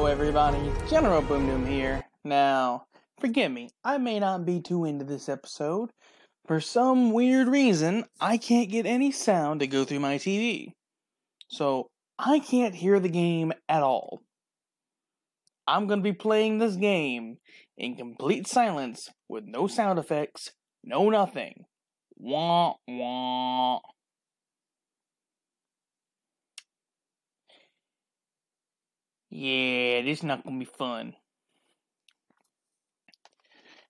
everybody, General Boom Doom here. Now, forgive me, I may not be too into this episode. For some weird reason, I can't get any sound to go through my TV. So, I can't hear the game at all. I'm going to be playing this game in complete silence with no sound effects, no nothing. Wah, wah. Yeah, this is not gonna be fun.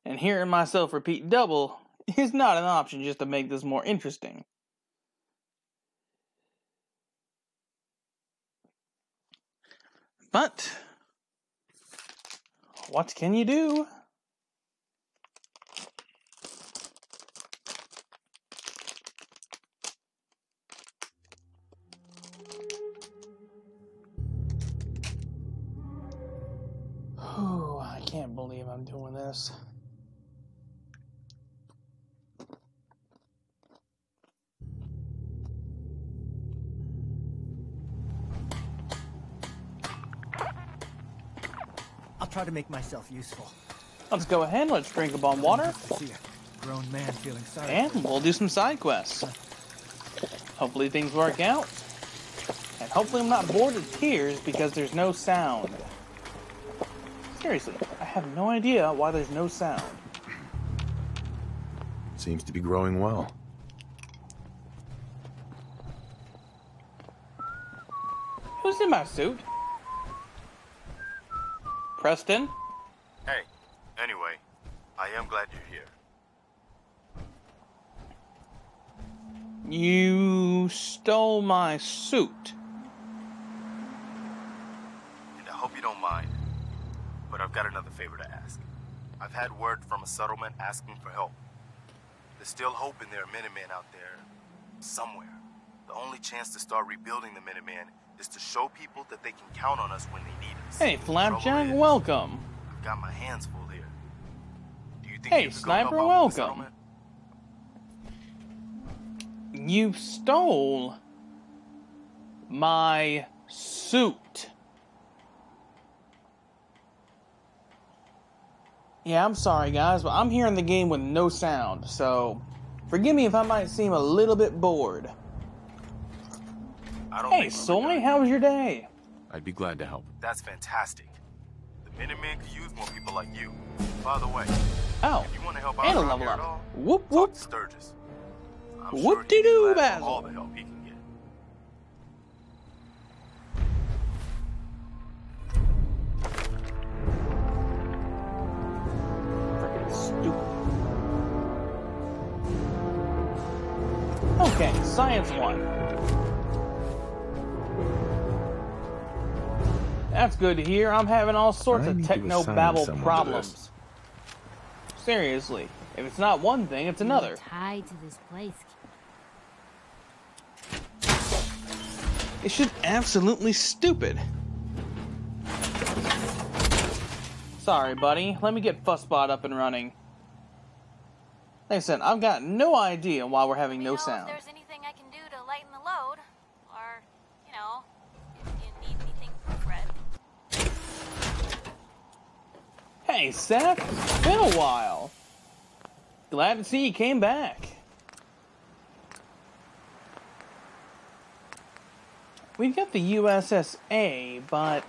And hearing myself repeat double is not an option just to make this more interesting. But, what can you do? I can't believe I'm doing this. I'll try to make myself useful. Let's go ahead, let's drink a bomb of water. See a grown man feeling sorry. And we'll do some side quests. Hopefully things work out. And hopefully I'm not bored to tears because there's no sound. Seriously, I have no idea why there's no sound. Seems to be growing well. Who's in my suit? Preston? Hey, anyway, I am glad you're here. You stole my suit. And I hope you don't mind, but I've got another favor to ask. I've had word from a settlement asking for help. They're still hoping there are Minutemen out there somewhere. The only chance to start rebuilding the Minutemen is to show people that they can count on us when they need us. Hey, Flapjack, welcome. I've got my hands full here. Do you think Hey, you could Sniper, go help out with the welcome. settlement? You stole my suit. Yeah, I'm sorry guys, but I'm hearing the game with no sound, so forgive me if I might seem a little bit bored. Hey, Soy, how was your day? I'd be glad to help. That's fantastic. The Minutemen could use more people like you. By the way, Oh, if you want to help out and a around level here at up. all, Whoop talk whoop. to Sturgis. I'm Whoop sure he'd de be doo, glad for all Basil. the help he can get. Freaking stupid. Okay, Science 1. That's good to hear. I'm having all sorts I of need to assign techno-babble someone to problems. Seriously, if it's not one thing, it's another. Tied to this place. It's just absolutely stupid. Sorry, buddy. Let me get Fussbot up and running. Like I said, I've got no idea why we're having no sound. If there's anything I can do to lighten the load, or, you know, if you need anything proofread. Hey, Seth. It's been a while. Glad to see you came back. We've got the USSA, but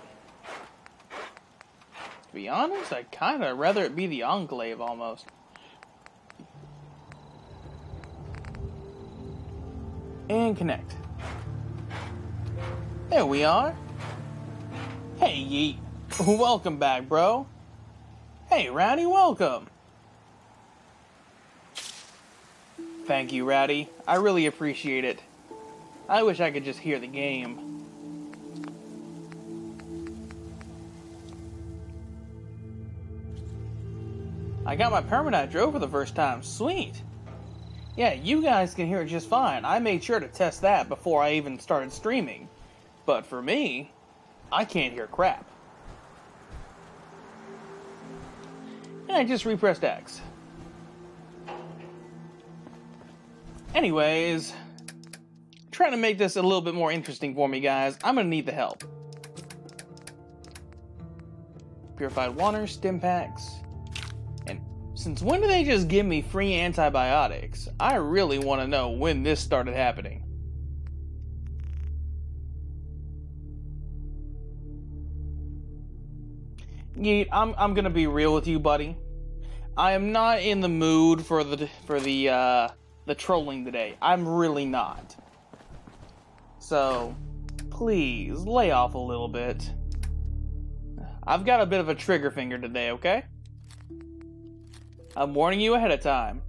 to be honest, I'd kind of rather it be the Enclave almost. And connect. There we are. Hey, Yeet. Welcome back, bro. Hey, Rowdy, welcome. Thank you, Rowdy. I really appreciate it. I wish I could just hear the game. I got my Permanitro for the first time. Sweet. Yeah, you guys can hear it just fine. I made sure to test that before I even started streaming. But for me, I can't hear crap. And I just repressed X. Anyways, trying to make this a little bit more interesting for me, guys. I'm gonna need the help. purified water, stim packs. And since when do they just give me free antibiotics? I really want to know when this started happening. Yeet, I'm gonna be real with you, buddy. I am not in the mood for the trolling today. I'm really not. So, please lay off a little bit. I've got a bit of a trigger finger today, okay? I'm warning you ahead of time.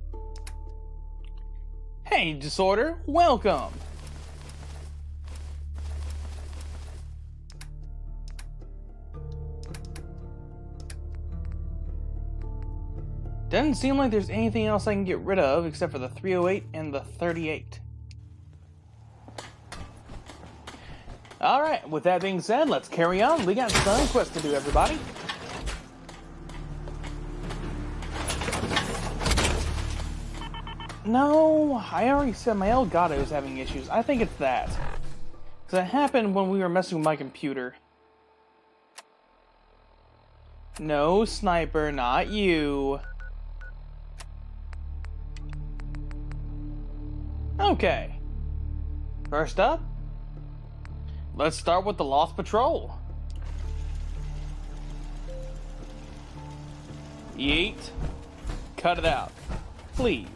Hey, Disorder, welcome. Doesn't seem like there's anything else I can get rid of except for the 308 and the 38. Alright, with that being said, let's carry on. We got some quests to do, everybody. No, I already said my Elgato is having issues. I think it's that. Because it happened when we were messing with my computer. No, Sniper, not you. Okay. First up, let's start with the Lost Patrol. Yeet. Cut it out. Please.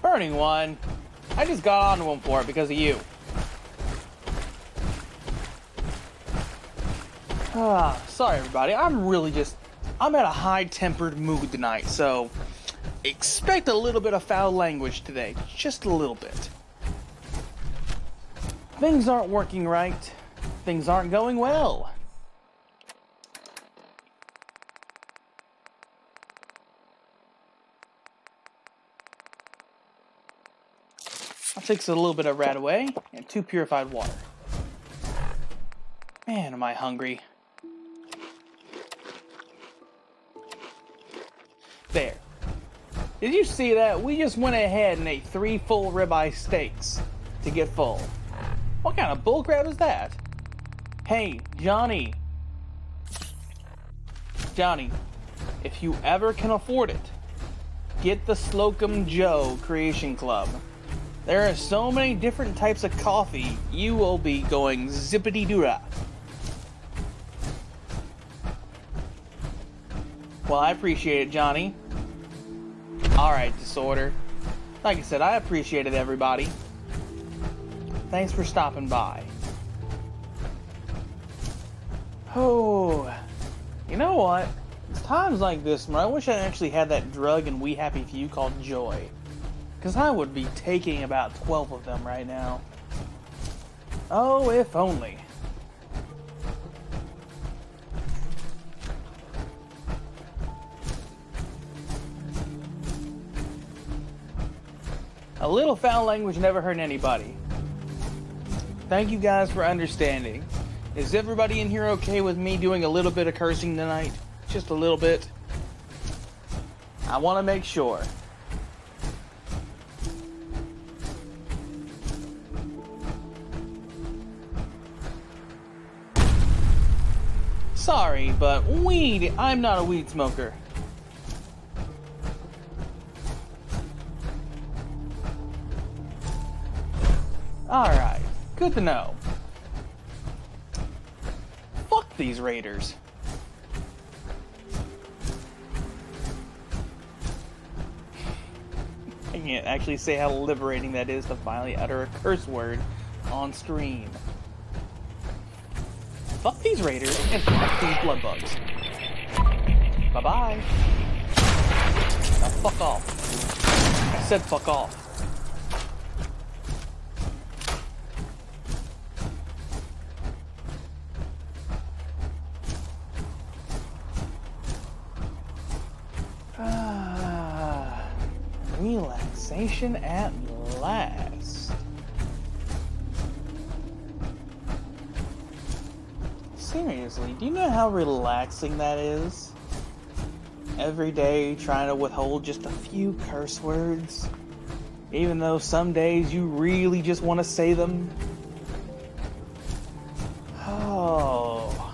Burning one. I just got onto him for it because of you. Sorry everybody, I'm at a high-tempered mood tonight, so expect a little bit of foul language today, just a little bit. Things aren't working right, things aren't going well. I'll take a little bit of rat away and 2 purified water. Man, am I hungry. There. Did you see that? We just went ahead and ate 3 full ribeye steaks to get full. What kind of bullcrap is that? Hey, Johnny. Johnny, if you ever can afford it, get the Slocum Joe Creation Club. There are so many different types of coffee, you will be going zippity-doo-dah. Well, I appreciate it, Johnny. Alright, Disorder. Like I said, I appreciate it, everybody. Thanks for stopping by. Oh, you know what? It's times like this when I wish I actually had that drug in We Happy Few called Joy. Because I would be taking about 12 of them right now. Oh, if only. A little foul language never hurt anybody. Thank you guys for understanding. Is everybody in here okay with me doing a little bit of cursing tonight? Just a little bit. I want to make sure. Sorry, but I'm not a weed smoker. Alright, good to know. Fuck these raiders. I can't actually say how liberating that is to finally utter a curse word on screen. Fuck these raiders and fuck these blood bugs. Bye-bye. Now fuck off. I said fuck off. Relaxation at last. Seriously, do you know how relaxing that is? Every day trying to withhold just a few curse words, even though some days you really just want to say them. Oh.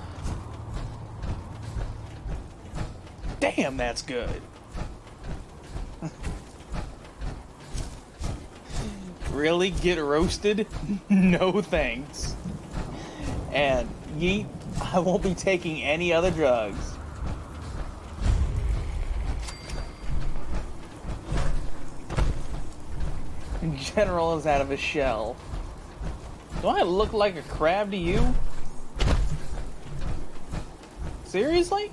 Damn, that's good. Really? Get roasted? No thanks. And yeet, I won't be taking any other drugs. General is out of his shell. Do I look like a crab to you? Seriously?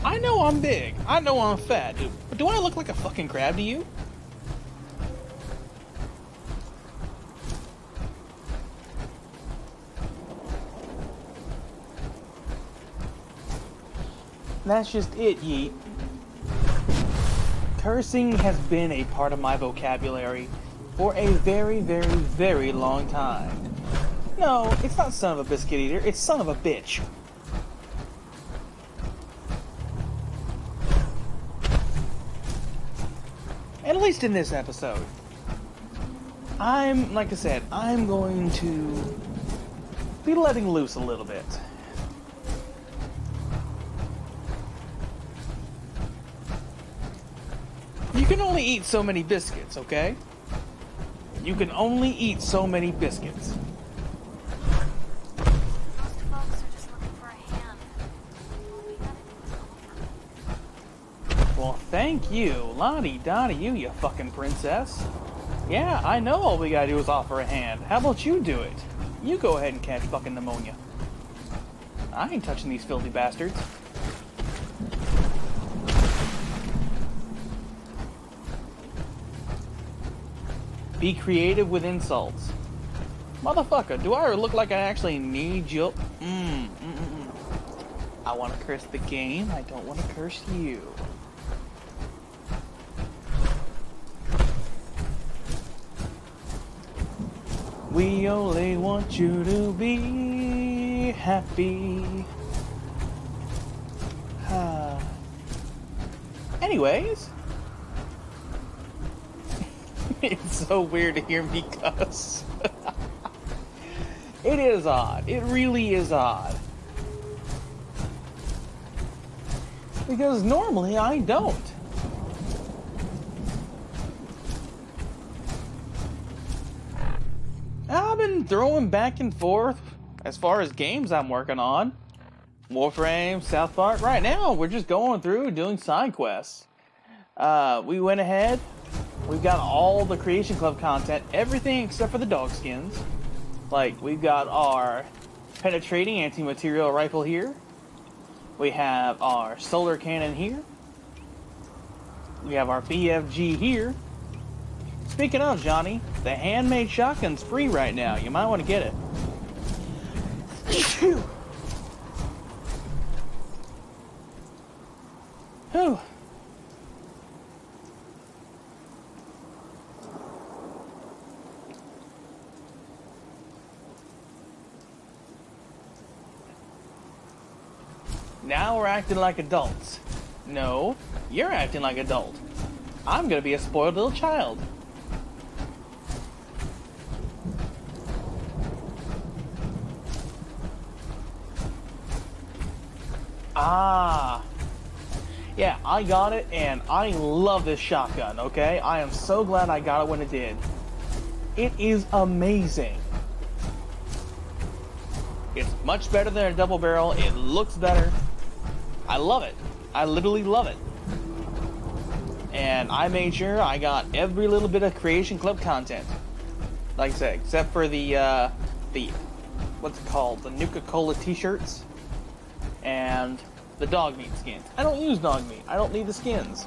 I know I'm big. I know I'm fat. But do I look like a fucking crab to you? That's just it, yeet. Cursing has been a part of my vocabulary for a very, very, very long time. No, it's not son of a biscuit eater, it's son of a bitch. At least in this episode. Like I said, I'm going to be letting loose a little bit. You can only eat so many biscuits, okay? You can only eat so many biscuits. Most folks are just looking for a hand. All we gotta do is offer. Well, thank you. Lottie-dottie you fucking princess. Yeah, I know all we gotta do is offer a hand. How about you do it? You go ahead and catch fucking pneumonia. I ain't touching these filthy bastards. Be creative with insults. Motherfucker, do I look like I actually need you? I want to curse the game, I don't want to curse you. We only want you to be happy. Anyways. It's so weird to hear me cuss. It is odd. It really is odd. Because normally I don't. I've been throwing back and forth as far as games I'm working on. Warframe, South Park. Right now, we're just going through doing side quests. We went ahead. We've got all the Creation Club content, everything except for the dog skins. Like, we've got our penetrating anti-material rifle here. We have our solar cannon here. We have our BFG here. Speaking of, Johnny, the handmade shotgun's free right now. You might want to get it. Phew. Whew. Now we're acting like adults. No, you're acting like adult. I'm gonna be a spoiled little child. Ah. Yeah, I got it, and I love this shotgun, okay? I am so glad I got it when it did. It is amazing. It's much better than a double barrel. It looks better. I love it. I literally love it. And I made sure I got every little bit of Creation Club content. Like I said, except for the what's it called? The Nuka-Cola t-shirts. And the dog meat skins. I don't use dog meat. I don't need the skins.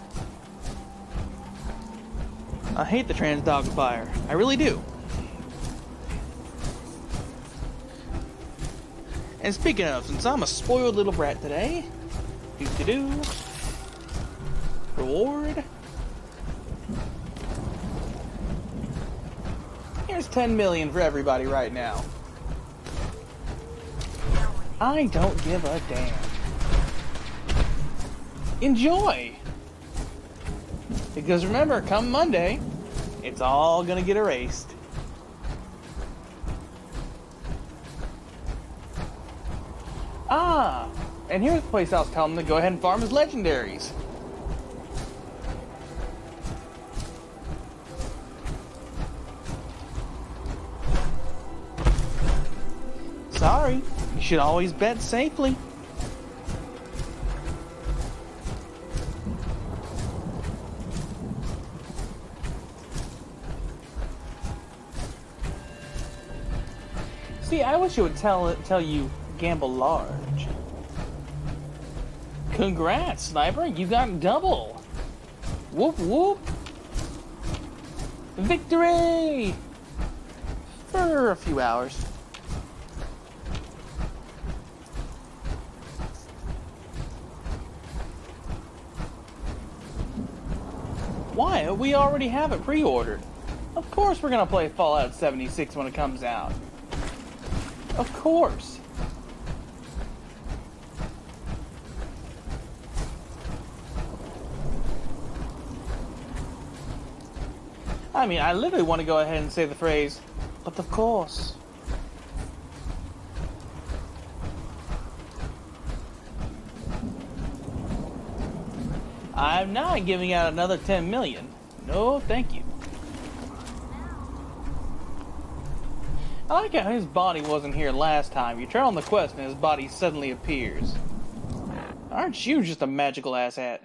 I hate the trans dog fire. I really do. And speaking of, since I'm a spoiled little brat today, do-do-do, reward. Here's 10 million for everybody right now. I don't give a damn. Enjoy! Because remember, come Monday, it's all gonna get erased. Ah! And here's the place I was telling them to go ahead and farm as legendaries. Sorry, you should always bet safely. See, I wish it would tell you gamble large. Congrats, Sniper, you got double. Whoop whoop. Victory! For a few hours. Why? We already have it pre-ordered. Of course we're gonna play Fallout 76 when it comes out. Of course. I mean, I literally want to go ahead and say the phrase, but of course. I'm not giving out another 10 million. No, thank you. I like how his body wasn't here last time. You turn on the quest and his body suddenly appears. Aren't you just a magical asshat?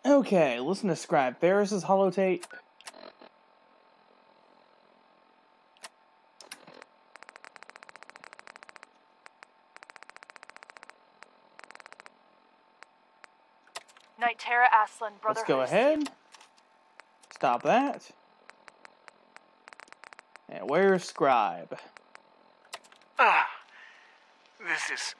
Okay, listen to Scribe Ferris's holotape. Night Terra Aslan, brother. Let's go ahead. Stop that. And where's Scribe? This is...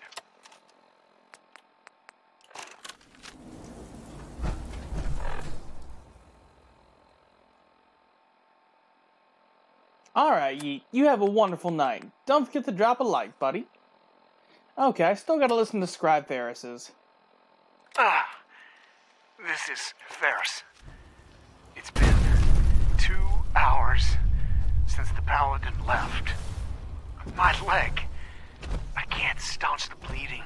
Alright, you have a wonderful night. Don't forget to drop a like, buddy. Okay, I still gotta listen to Scribe Ferris's. This is Ferris. It's been 2 hours since the Paladin left. My leg. I can't staunch the bleeding.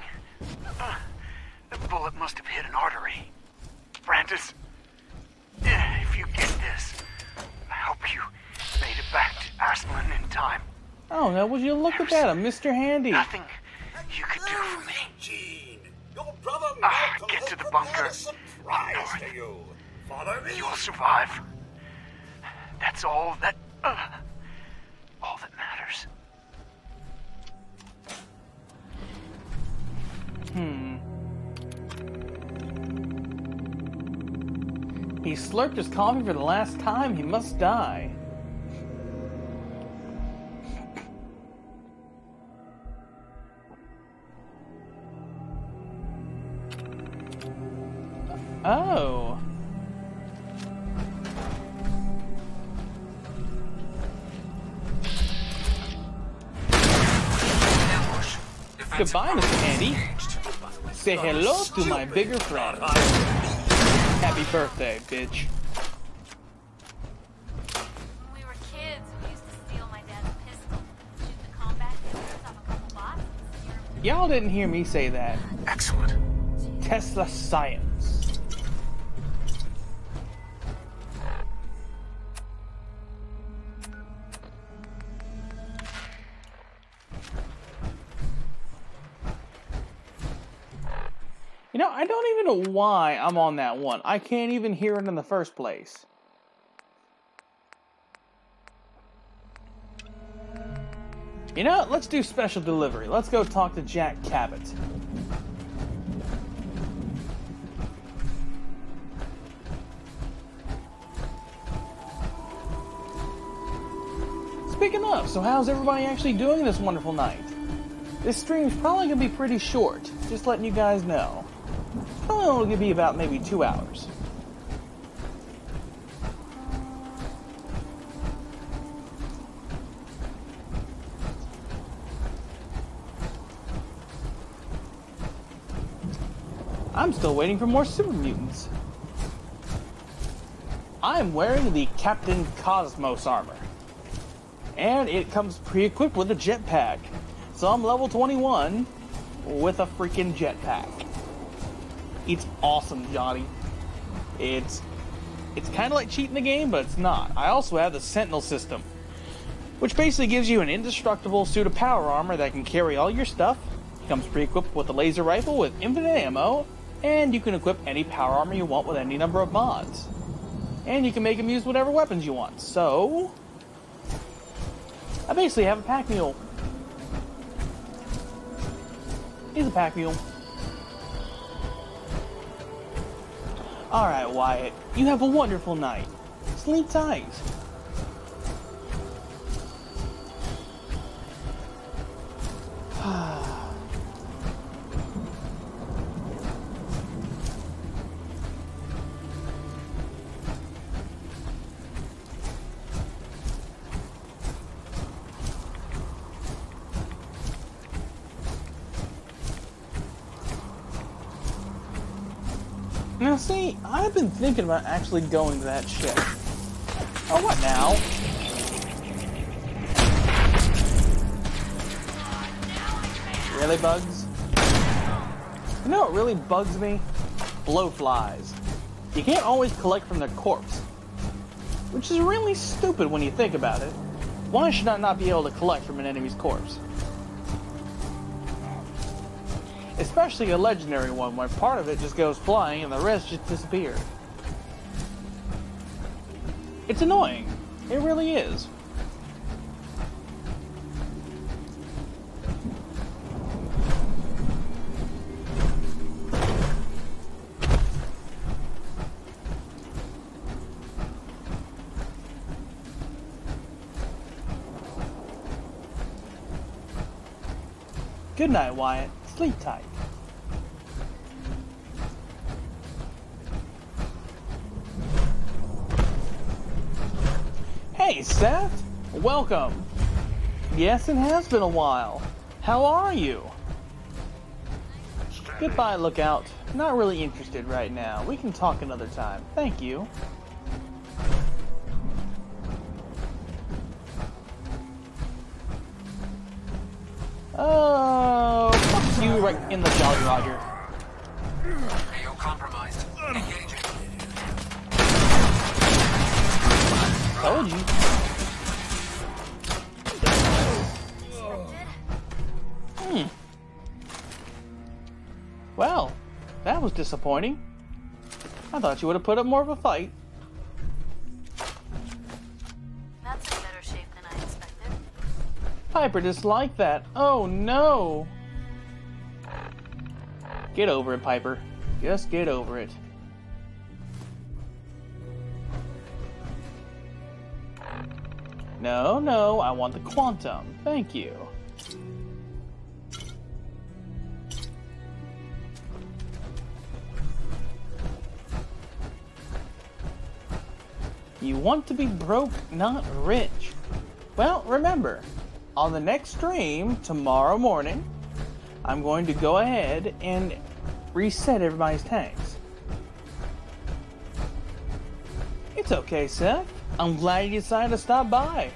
The bullet must have hit an artery. Brandis, if you get this, I hope you made it back to Aslan in time. Oh, now would you look at that, a Mr. Handy. Nothing you could do for me. Gene, your brother Get to the bunker. Surprise to you. Follow me. You'll survive. That's all that matters. He slurped his coffee for the last time. He must die. Oh. Goodbye, Mr. Handy. Say hello to my bigger friend. Happy birthday, bitch. When we were kids, we used to steal my dad's pistol, shoot the combat killers off a couple bots, and steer 'em. Y'all didn't hear me say that. Excellent. Tesla science. You know, I don't even know why I'm on that one. I can't even hear it in the first place. You know, let's do special delivery. Let's go talk to Jack Cabot. Speaking of, so how's everybody actually doing this wonderful night? This stream's probably going to be pretty short, just letting you guys know. Probably only going to be about maybe 2 hours. I'm still waiting for more super mutants. I'm wearing the Captain Cosmos armor. And it comes pre-equipped with a jetpack. So I'm level 21 with a freaking jetpack. It's awesome, Johnny. It's kind of like cheating the game, but it's not. I also have the Sentinel system, which basically gives you an indestructible suit of power armor that can carry all your stuff. It comes pre-equipped with a laser rifle with infinite ammo, and you can equip any power armor you want with any number of mods. And you can make them use whatever weapons you want. So, I basically have a pack mule. He's a pack mule. Alright, Wyatt. You have a wonderful night. Sleep tight. Now see, I've been thinking about actually going to that ship. Oh, what now? Really, Bugs? You know what really bugs me? Blowflies. You can't always collect from their corpse. Which is really stupid when you think about it. Why should I not be able to collect from an enemy's corpse? Especially a legendary one, where part of it just goes flying and the rest just disappear. It's annoying. It really is. Good night, Wyatt. Sleep tight. Hey, Seth! Welcome! Yes, it has been a while. How are you? Goodbye, Lookout. Not really interested right now. We can talk another time. Thank you. Oh, fuck you right in the Jolly Roger. AO compromised. Engaging. Told you. Well, that was disappointing. I thought you would have put up more of a fight. That's in better shape than I expected. Piper disliked that. Oh no! Get over it, Piper. Just get over it. No, no, I want the Quantum. Thank you. You want to be broke, not rich. Well, remember, on the next stream, tomorrow morning, I'm going to go ahead and reset everybody's tanks. It's okay, Seth. I'm glad you decided to stop by.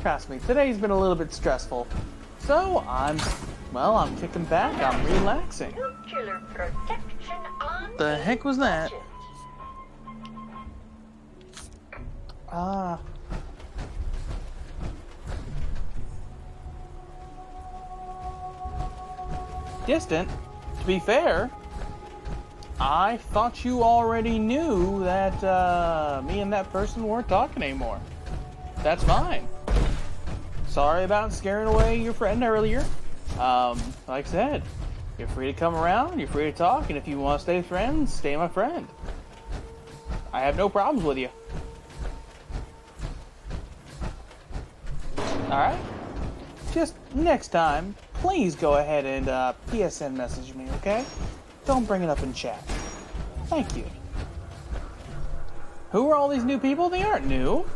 Trust me, today's been a little bit stressful. So, I'm kicking back, I'm relaxing. Nuclear protection on The heck was that? Distant? To be fair, I thought you already knew that me and that person weren't talking anymore. That's fine. Sorry about scaring away your friend earlier. Like I said, you're free to come around, you're free to talk, and if you want to stay friends, stay my friend. I have no problems with you. Alright? Just next time, please go ahead and PSN message me, okay? Don't bring it up in chat. Thank you. Who are all these new people? They aren't new.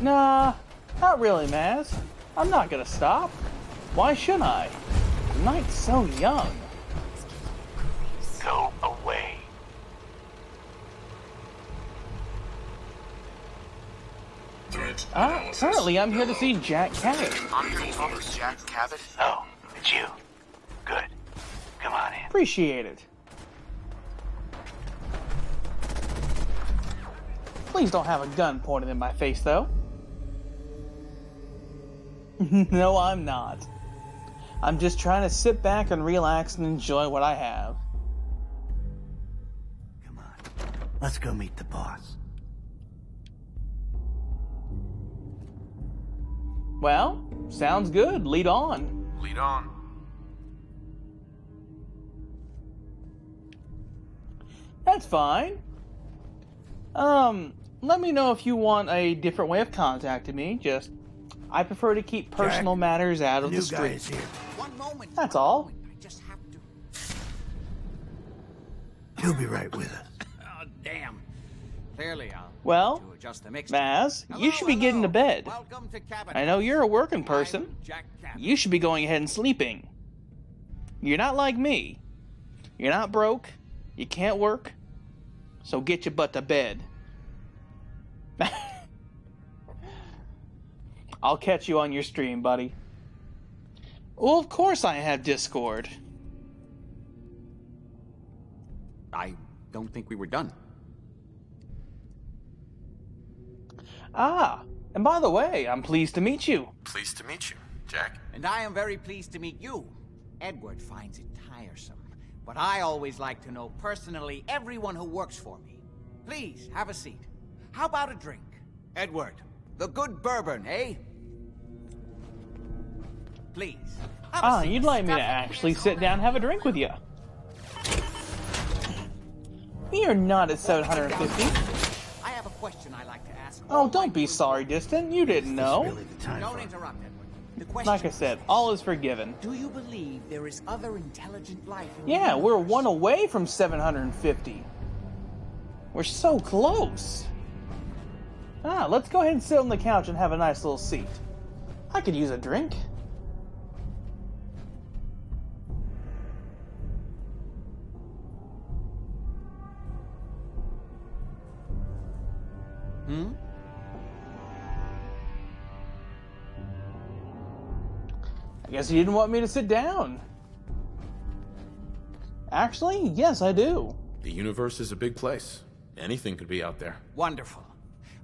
Nah, Not really, Maz. I'm not gonna stop. Why should I? The night's so young. Go away. Currently I'm here to see Jack Cabot. I'm here to talk to Jack Cabot. Oh, it's you. Good. Come on in. Appreciate it. Please don't have a gun pointed in my face, though. No, I'm not. I'm just trying to sit back and relax and enjoy what I have. Come on. Let's go meet the boss. Well, sounds good. Lead on. Lead on. That's fine. Let me know if you want a different way of contacting me. I prefer to keep personal matters out of the street. Here. One moment. That's all. I just have to. He'll be right with us. Oh, damn. Clearly, I'll Well, to adjust the mixture. Maz, you Hello, should be getting to bed. Welcome to Cabot. I know you're a working I'm person. Jack Cabot. You should be going ahead and sleeping. You're not like me. You're not broke. You can't work. So get your butt to bed. I'll catch you on your stream, buddy. Well, of course I have Discord. I don't think we were done. Ah, and by the way, I'm pleased to meet you. Pleased to meet you, Jack. And I am very pleased to meet you. Edward finds it tiresome, but I always like to know personally everyone who works for me. Please, have a seat. How about a drink? Edward, the good bourbon, eh? Please. Have a seat. You'd like me to actually sit down and have a drink with you. You're not at 750. I have a question I like to ask. Oh, don't be sorry, Distant. You didn't know. Really the time Don't for it. interrupt, Edward. The question Like I said, all is forgiven. do you believe there is other intelligent life in the Yeah, we're universe? one away from 750. We're so close. Let's go ahead and sit on the couch and have a nice little seat. I could use a drink. I guess you didn't want me to sit down. Actually, yes, I do. The universe is a big place. Anything could be out there. Wonderful.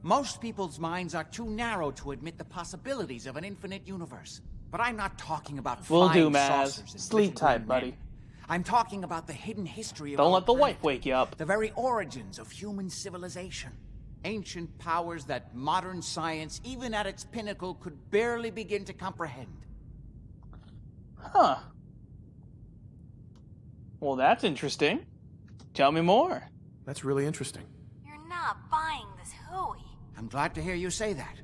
Most people's minds are too narrow to admit the possibilities of an infinite universe. But I'm not talking about Will flying do, Maz. saucers and Sleep little tight, green buddy. men. I'm talking about the hidden history of Don't our let the planet, wife wake you up. the very origins of human civilization. Ancient powers that modern science, even at its pinnacle, could barely begin to comprehend. Huh. Well, that's interesting. Tell me more. That's really interesting. You're not buying this hooey. I'm glad to hear you say that.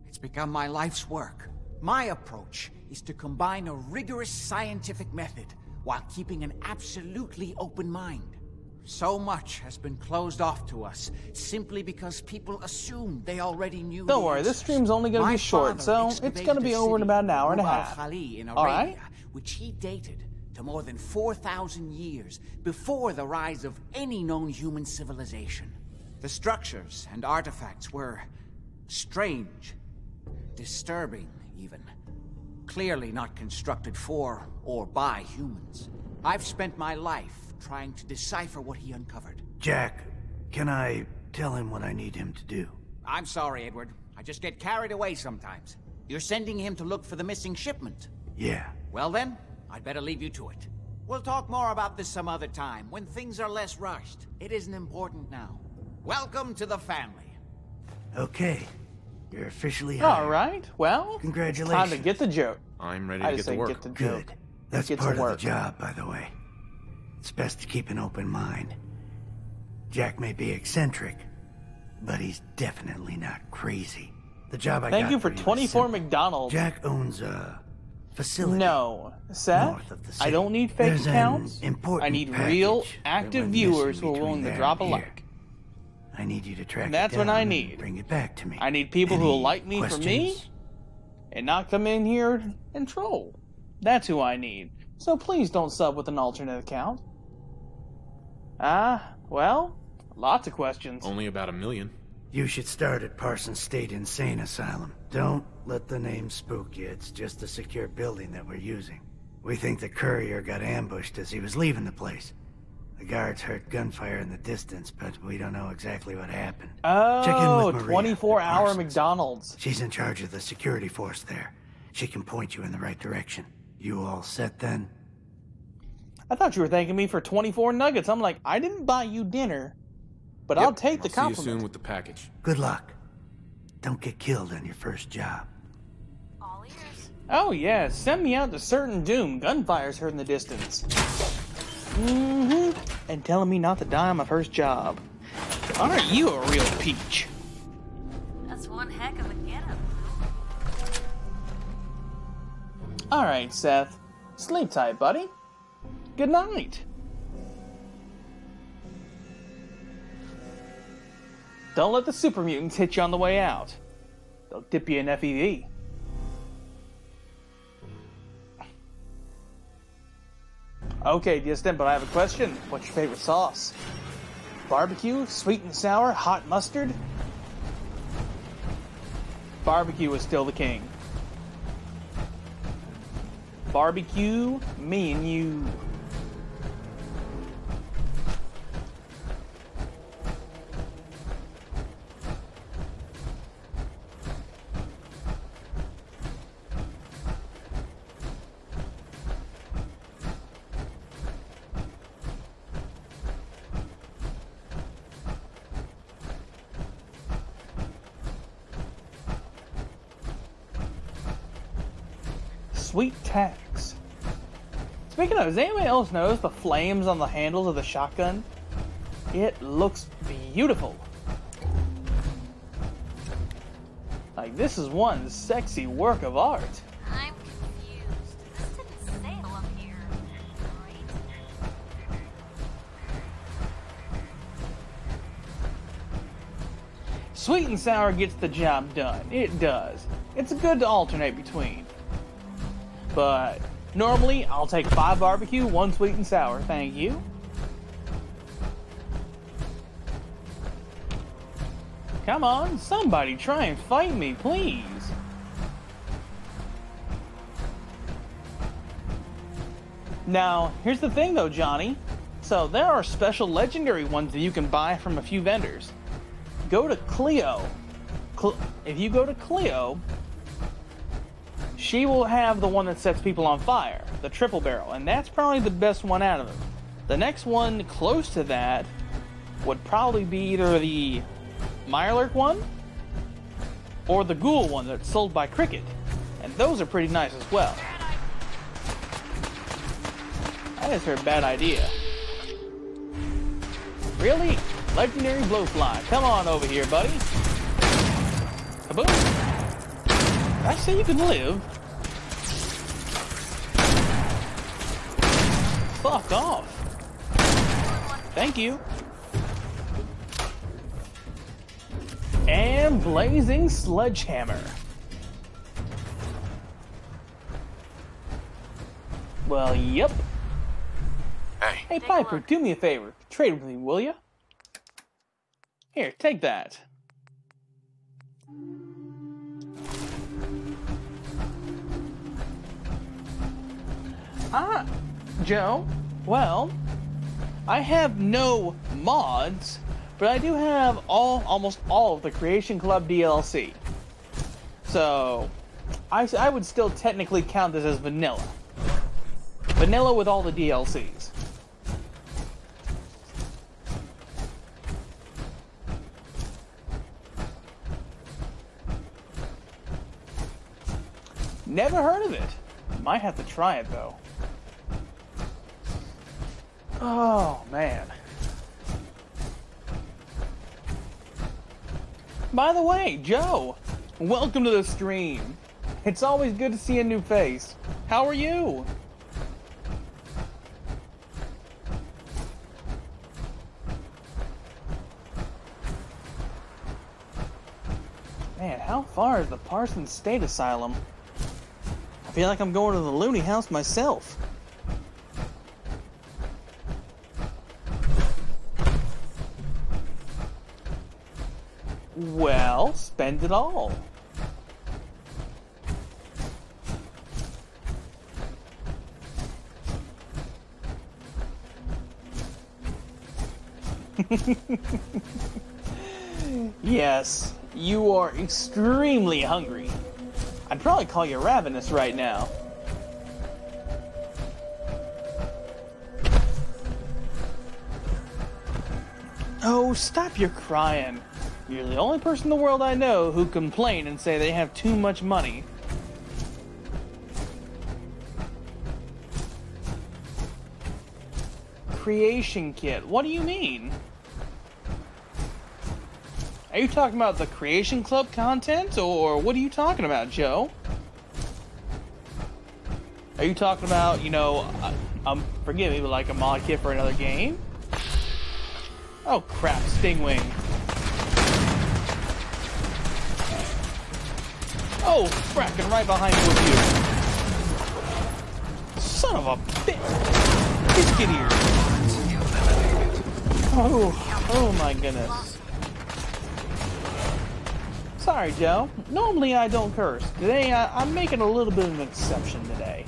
It's become my life's work. My approach is to combine a rigorous scientific method while keeping an absolutely open mind. So much has been closed off to us simply because people assumed they already knew. Don't the worry, this answers. stream's only going to My be short, father so it's excavated going to be a over in city, about an hour and a Rub half. al-Khali in All Arabia, right? which he dated to more than 4,000 years before the rise of any known human civilization. The structures and artifacts were strange, disturbing even. Clearly not constructed for or by humans. I've spent my life trying to decipher what he uncovered. Jack, can I tell him what I need him to do? I'm sorry, Edward. I just get carried away sometimes. You're sending him to look for the missing shipment. Yeah. Well then, I'd better leave you to it. We'll talk more about this some other time, when things are less rushed. It isn't important now. Welcome to the family. Okay. You're officially hired. All right, well, Congratulations. time to get the joke. I'm ready I to just get to say work. get the Good. joke. That's Get to part of the work. job, by the way. It's best to keep an open mind. Jack may be eccentric, but he's definitely not crazy. The job I got Thank you for was 24 simple. McDonald's. Jack owns a facility. No, Seth, North of the city. I don't need fake There's an accounts. important I need real, package active that went viewers missing who are between willing to there drop a and here. like. I need you to track And that's it what down I and need. bring it back to me. I need people who will Any like me for me, questions? and not come in here and troll. That's who I need. So please don't sub with an alternate account. Well, lots of questions. Only about 1 million. You should start at Parsons State Insane Asylum. Don't let the name spook you. It's just a secure building that we're using. We think the courier got ambushed as he was leaving the place. The guards heard gunfire in the distance, but we don't know exactly what happened. Check in with Maria 24-hour at McDonald's. She's in charge of the security force there. She can point you in the right direction. You all set then? I thought you were thanking me for 24 nuggets. I'm like, I didn't buy you dinner, but I'll take the compliment. See you soon with the package. Good luck. Don't get killed on your first job. All ears. Oh yeah, send me out to certain doom. Gunfire's heard in the distance. And telling me not to die on my first job. Aren't you a real peach? That's one heck of a getup. Alright, Seth. Sleep tight, buddy. Good night. Don't let the super mutants hit you on the way out. They'll dip you in FEV. Okay, Distant, but I have a question. What's your favorite sauce? Barbecue, sweet and sour, hot mustard? Barbecue is still the king. Barbecue, me and you. Sweet tax. Speaking of, does anybody else notice the flames on the handles of the shotgun? It looks beautiful. Like, this is one sexy work of art. I'm confused. This didn't sail up here, right? Sweet and sour gets the job done. It does. It's good to alternate between. But normally, I'll take 5 barbecue, 1 sweet and sour. Thank you. Come on, somebody try and fight me, please. Now, here's the thing though, Johnny. So, there are special legendary ones that you can buy from a few vendors. Go to Cleo. If you go to Cleo, she will have the one that sets people on fire, the triple barrel, and that's probably the best one out of them. The next one close to that would probably be either the Mirelurk one or the Ghoul one that's sold by Cricket, and those are pretty nice as well. I just heard bad idea. Really? Legendary Blowfly, come on over here, buddy. Kaboom! I say you can live. Fuck off. Thank you. And Blazing Sledgehammer. Well, yep. Hey, Piper, do me a favor. Trade with me, will you? Here, take that. Joe, well, I have no mods, but I do have almost all of the Creation Club DLC. So, I would still technically count this as vanilla. Vanilla with all the DLCs. Never heard of it. Might have to try it though. Oh, man. By the way, Joe, welcome to the stream. It's always good to see a new face. How are you? Man, how far is the Parsons State Asylum? feel like I'm going to the loony house myself. Well, spend it all. Yes, you are extremely hungry. I'd probably call you ravenous right now. Oh, stop your crying. You're the only person in the world I know who complain and say they have too much money. Creation kit. What do you mean? Are you talking about the Creation Club content, or what are you talking about, Joe? Are you talking about, you know, forgive me, but like a mod kit for another game? Oh crap, Stingwing. Oh, frackin' right behind you with you. Son of a bitch. Biscuit ear. Oh my goodness. Sorry, Joe. Normally I don't curse. Today I'm making a little bit of an exception today.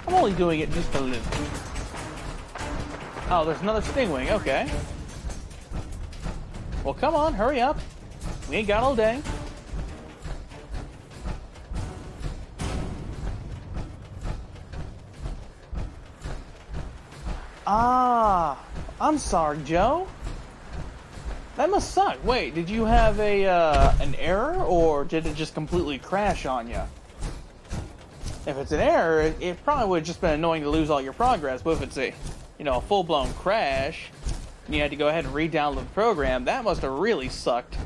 I'm only doing it just a little. Oh, there's another Stingwing. Okay. Well, come on, hurry up. We ain't got all day. Ah, I'm sorry, Joe. That must suck. Wait, did you have an error, or did it just completely crash on you? If it's an error, it probably would have just been annoying to lose all your progress. But if it's a, you know, a full-blown crash, and you had to go ahead and re-download the program, that must have really sucked.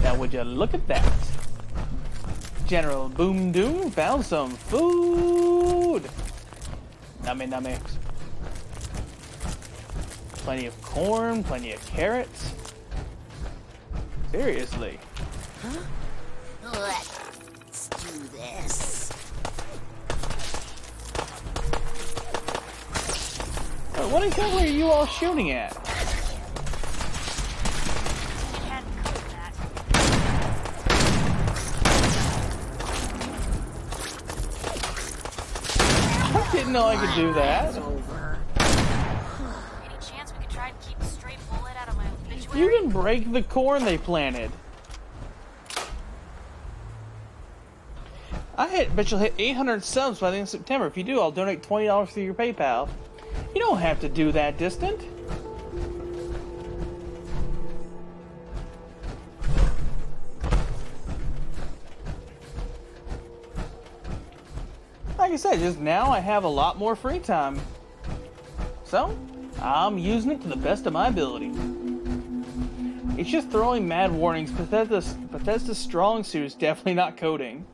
Now, would you look at that? General Boom Doom found some food. Nummy nummy. Plenty of corn, plenty of carrots. Seriously. Huh? Let's do this. What exactly are you all shooting at? I didn't know I could do that. Any chance we could try to keep a straight bullet out of my obituary? You can break the corn they planted. Bet you'll hit 800 subs by the end of September. If you do, I'll donate $20 through your PayPal. You don't have to do that distant. Like I said, just now I have a lot more free time. So, I'm using it to the best of my ability. It's just throwing mad warnings. Bethesda's strong suit is definitely not coding.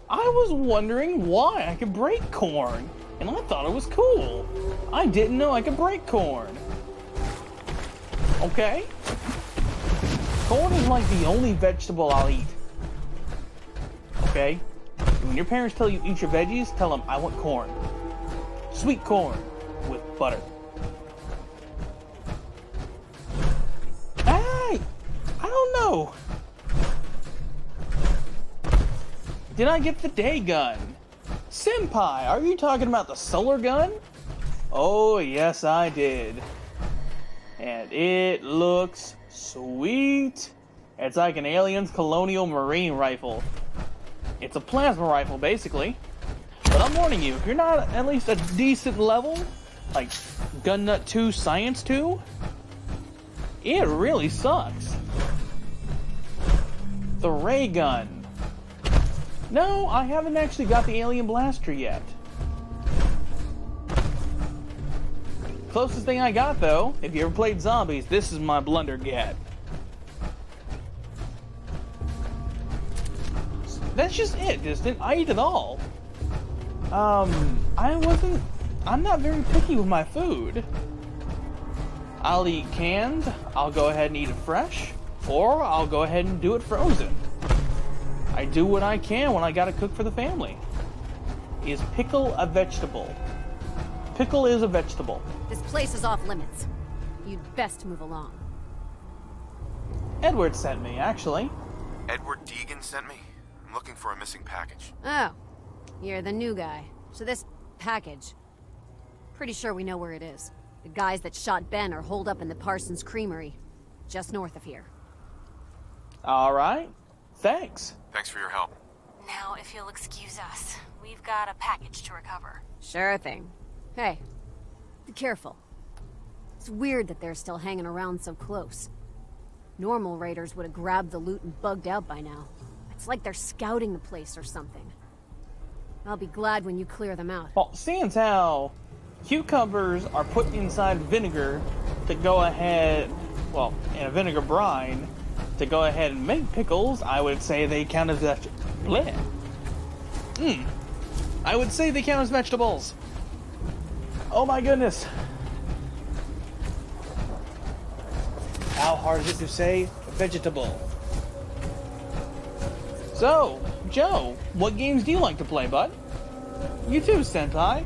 I was wondering why I could break corn, and I thought it was cool. I didn't know I could break corn. Okay? Corn is like the only vegetable I'll eat. Okay? When your parents tell you eat your veggies, tell them I want corn. Sweet corn with butter. Hey! I don't know. Did I get the day gun? Senpai, are you talking about the solar gun? Oh, yes, I did. And it looks sweet. It's like an alien's colonial marine rifle. It's a plasma rifle, basically. But I'm warning you, if you're not at least a decent level, like Gun Nut 2 Science 2, it really sucks. The ray gun. No, I haven't actually got the alien blaster yet. Closest thing I got, though, if you ever played zombies, this is my blundergat. That's just it, Distant. I eat it all. I'm not very picky with my food. I'll eat canned, I'll go ahead and eat it fresh, or I'll go ahead and do it frozen. I do what I can when I gotta cook for the family. Is pickle a vegetable? Pickle is a vegetable. This place is off limits. You'd best move along. Edward sent me, actually. Edward Deegan sent me? I'm looking for a missing package. Oh, you're the new guy. So this package... Pretty sure we know where it is. The guys that shot Ben are holed up in the Parsons Creamery, just north of here. Alright. Thanks. Thanks for your help. Now, if you'll excuse us, we've got a package to recover. Sure thing. Hey, be careful. It's weird that they're still hanging around so close. Normal raiders would have grabbed the loot and bugged out by now. It's like they're scouting the place or something. I'll be glad when you clear them out. Well, seeing as how cucumbers are put inside vinegar to go ahead, well, in a vinegar brine, to go ahead and make pickles, I would say they count as I would say they count as vegetables. Oh my goodness. How hard is it to say vegetable? So, Joe, what games do you like to play, bud? You too, Senpai.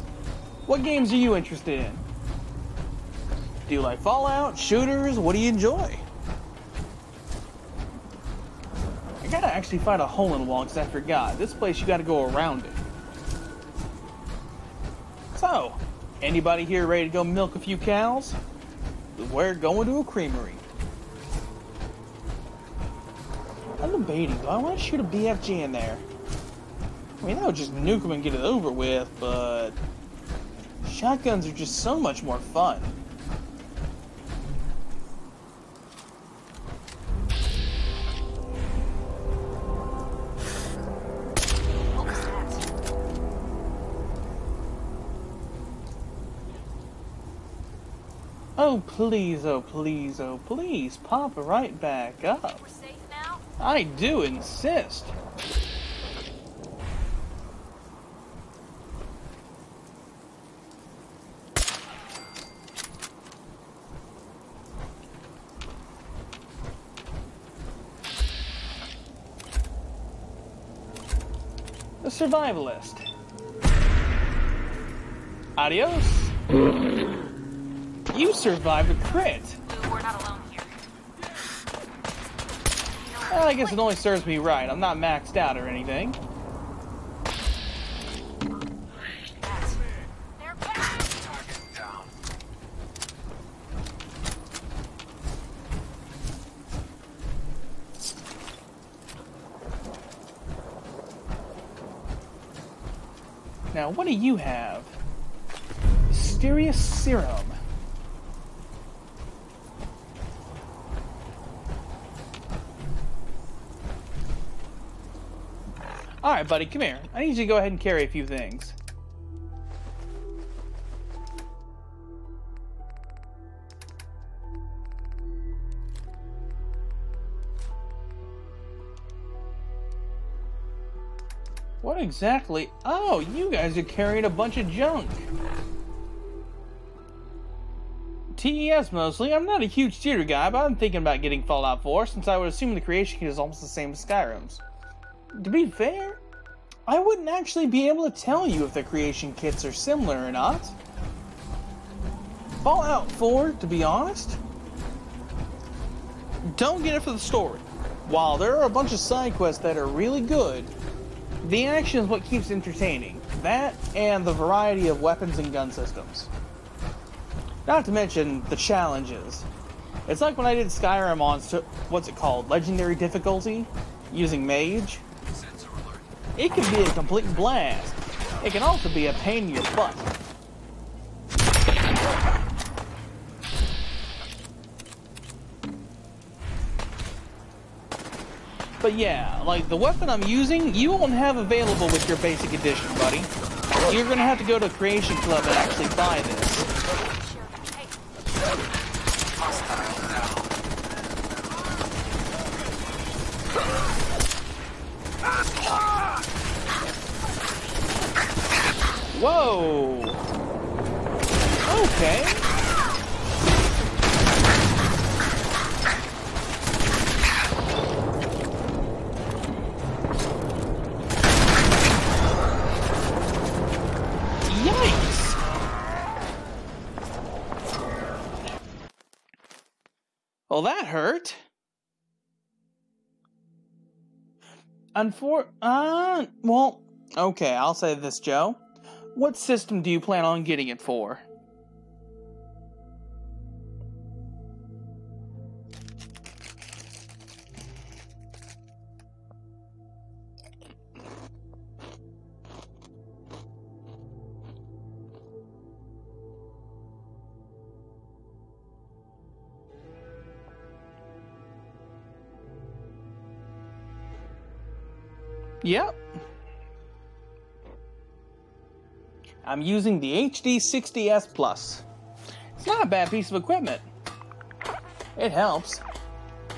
What games are you interested in? Do you like Fallout, shooters? What do you enjoy? I gotta actually find a hole in the wall because I forgot. This place, you gotta go around it. So, anybody here ready to go milk a few cows? We're going to a creamery. I'm debating, do I want to shoot a BFG in there? I mean, I would just nuke them and get it over with, but... shotguns are just so much more fun. What was that? Oh please, oh please, oh please, pop right back up. We're safe now? I do insist. The survivalist. Adios. You survived a crit. We're not alone here. Well, I guess it only serves me right. I'm not maxed out or anything. They're back! Target down. Now, what do you have? Mysterious serum. Alright, buddy, come here. I need you to go ahead and carry a few things. What exactly? Oh, you guys are carrying a bunch of junk. TES mostly. I'm not a huge shooter guy, but I'm thinking about getting Fallout 4 since I would assume the creation kit is almost the same as Skyrim's. To be fair, I wouldn't actually be able to tell you if the creation kits are similar or not. Fallout 4, to be honest, don't get it for the story. While there are a bunch of side quests that are really good, the action is what keeps it entertaining. That and the variety of weapons and gun systems. Not to mention the challenges. It's like when I did Skyrim on, what's it called, Legendary Difficulty, using Mage. It can be a complete blast. It can also be a pain in your butt. But yeah, like the weapon I'm using, you won't have available with your basic edition, buddy. You're gonna have to go to Creation Club and actually buy this. Whoa! Okay. Yikes! Well, that hurt. Well, okay, I'll say this, Joe. What system do you plan on getting it for? Yep. I'm using the HD60S Plus. It's not a bad piece of equipment. It helps.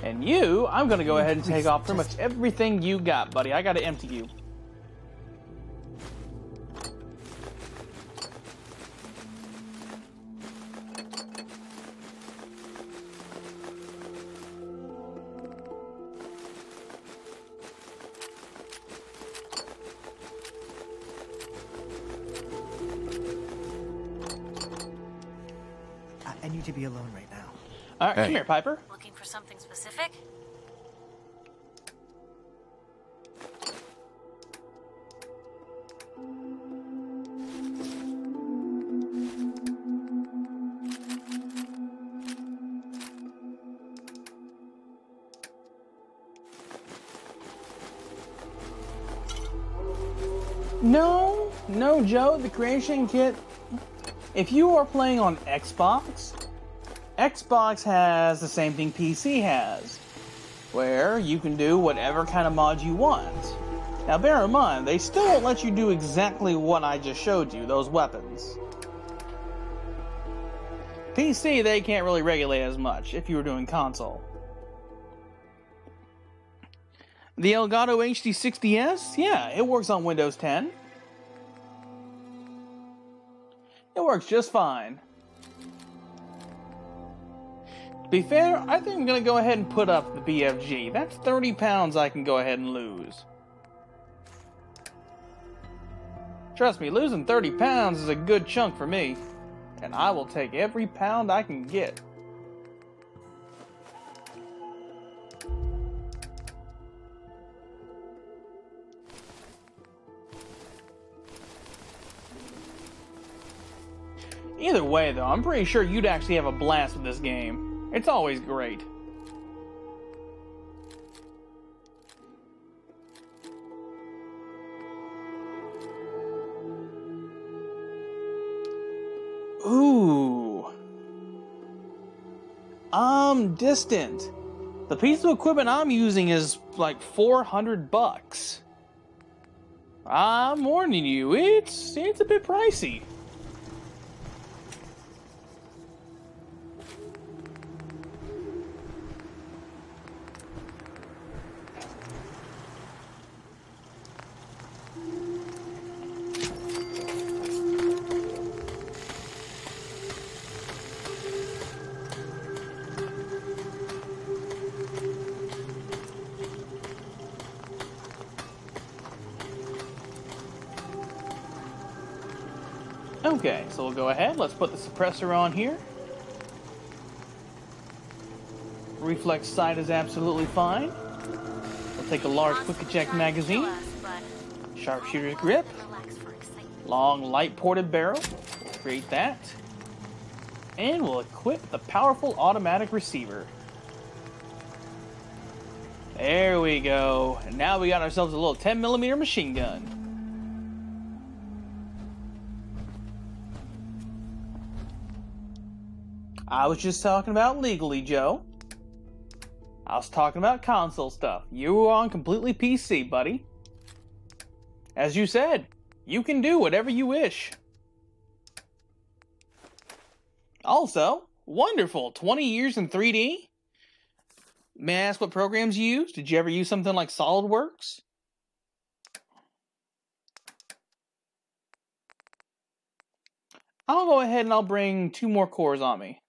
And you, I'm gonna go ahead and take off pretty much everything you got, buddy. I gotta empty you. I need to be alone right now. All right, come here, Piper. Looking for something specific? No, Joe, the creation kit. If you are playing on Xbox, Xbox has the same thing PC has, where you can do whatever kind of mod you want. Now bear in mind, they still won't let you do exactly what I just showed you, those weapons. PC, they can't really regulate as much if you were doing console. The Elgato HD60S, yeah, it works on Windows 10. It works just fine. To be fair, I think I'm going to go ahead and put up the BFG. That's 30 pounds I can go ahead and lose. Trust me, losing 30 pounds is a good chunk for me. And I will take every pound I can get. Either way, though, I'm pretty sure you'd actually have a blast with this game. It's always great. Ooh. Distant. The piece of equipment I'm using is like $400. I'm warning you, it's a bit pricey. Okay, so we'll go ahead. Let's put the suppressor on here. Reflex sight is absolutely fine. We'll take a large quick eject magazine. Sharpshooter's grip. Long light ported barrel. We'll create that. And we'll equip the powerful automatic receiver. There we go. And now we got ourselves a little 10mm machine gun. I was just talking about legally, Joe. I was talking about console stuff. You were on completely PC, buddy. As you said, you can do whatever you wish. Also, wonderful, 20 years in 3D? May I ask what programs you use? Did you ever use something like SolidWorks? I'll go ahead and I'll bring 2 more cores on me.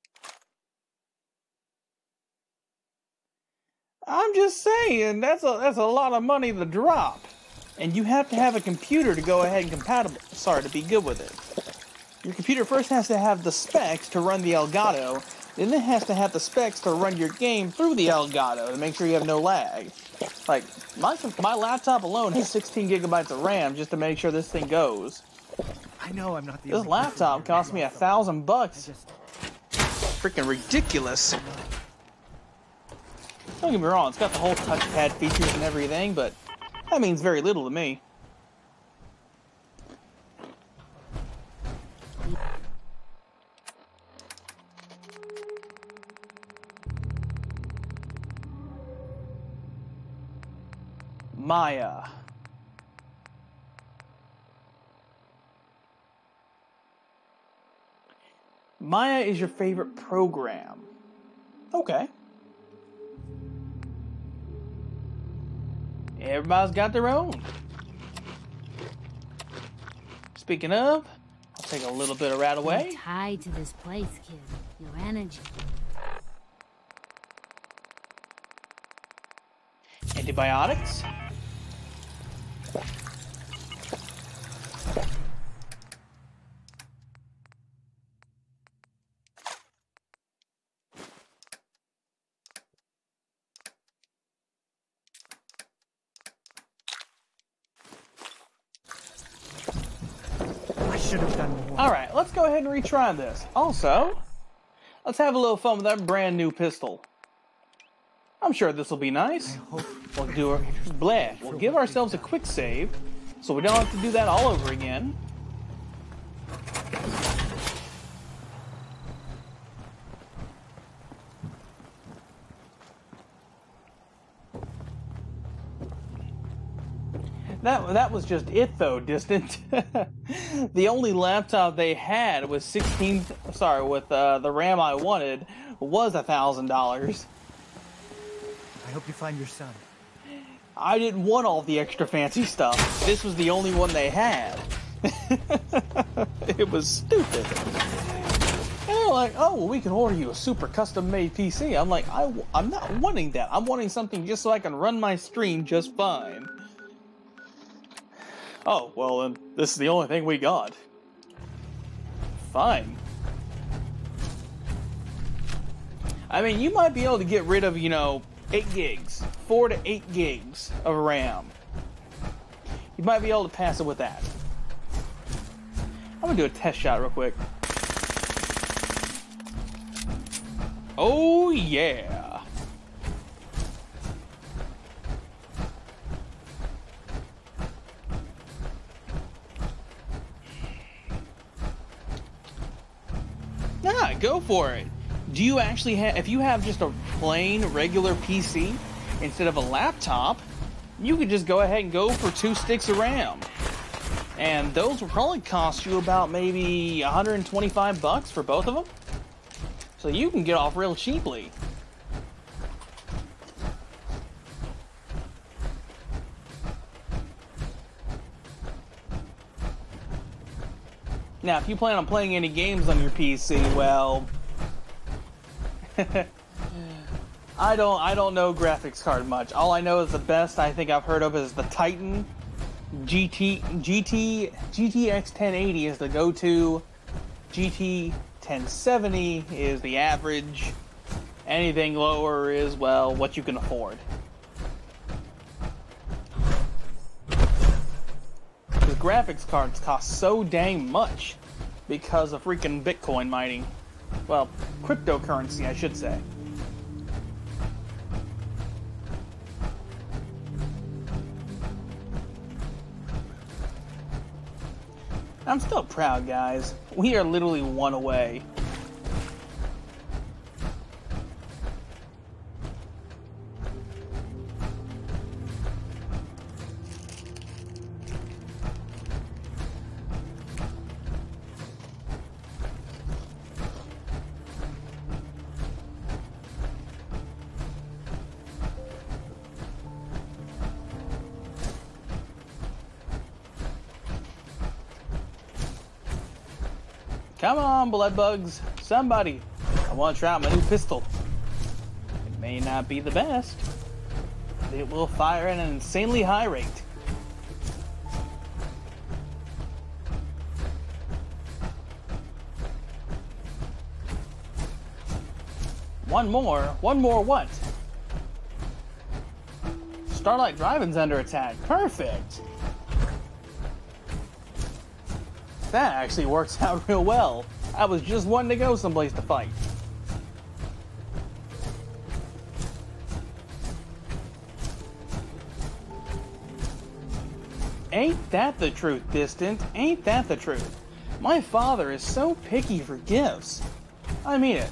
I'm just saying, that's a lot of money to drop. And you have to have a computer to go ahead and to be good with it. Your computer first has to have the specs to run the Elgato, then it has to have the specs to run your game through the Elgato to make sure you have no lag. Like, my laptop alone has 16 gigabytes of RAM just to make sure this thing goes. I know I'm not the This laptop cost me $1,000. Freaking ridiculous. Don't get me wrong, it's got the whole touchpad features and everything, but that means very little to me. Maya. Maya is your favorite program. Okay. Everybody's got their own. Speaking of, I'll take a little bit of rat away. You're tied to this place, kid. Your energy. Antibiotics. Should have done more. Alright, let's go ahead and retry this. Also, let's have a little fun with that brand new pistol. I'm sure this will be nice. We'll give ourselves a quick save, so we don't have to do that all over again. That was just it though, Distant. The only laptop they had was with the RAM I wanted was $1,000. I hope you find your son. I didn't want all the extra fancy stuff. This was the only one they had. It was stupid. And they're like, oh, well, we can order you a super custom-made PC. I'm like, I'm not wanting that. I'm wanting something just so I can run my stream just fine. Oh, well, then this is the only thing we got. Fine. I mean, you might be able to get rid of, 8 gigs. 4 to 8 gigs of RAM. You might be able to pass it with that. I'm gonna do a test shot real quick. Oh, yeah. Yeah, go for it. Do you actually have, if you have just a plain regular PC instead of a laptop, you could just go ahead and go for 2 sticks of RAM. And those will probably cost you about maybe $125 for both of them. So you can get off real cheaply. Now, if you plan on playing any games on your PC, well, I don't know graphics card much. All I know is the best I think I've heard of is the Titan GTX 1080 is the go-to. GT 1070 is the average. Anything lower is, well, what you can afford. Because graphics cards cost so dang much because of freaking Bitcoin mining. Well, cryptocurrency, I should say. I'm still proud, guys. We are literally 1 away. Come on, blood bugs. Somebody. I want to try out my new pistol. It may not be the best, but it will fire at an insanely high rate. One more what? Starlight Drive-In's under attack. Perfect. That actually works out real well. I was just wanting to go someplace to fight. Ain't that the truth, Distant? Ain't that the truth? My father is so picky for gifts. I mean it.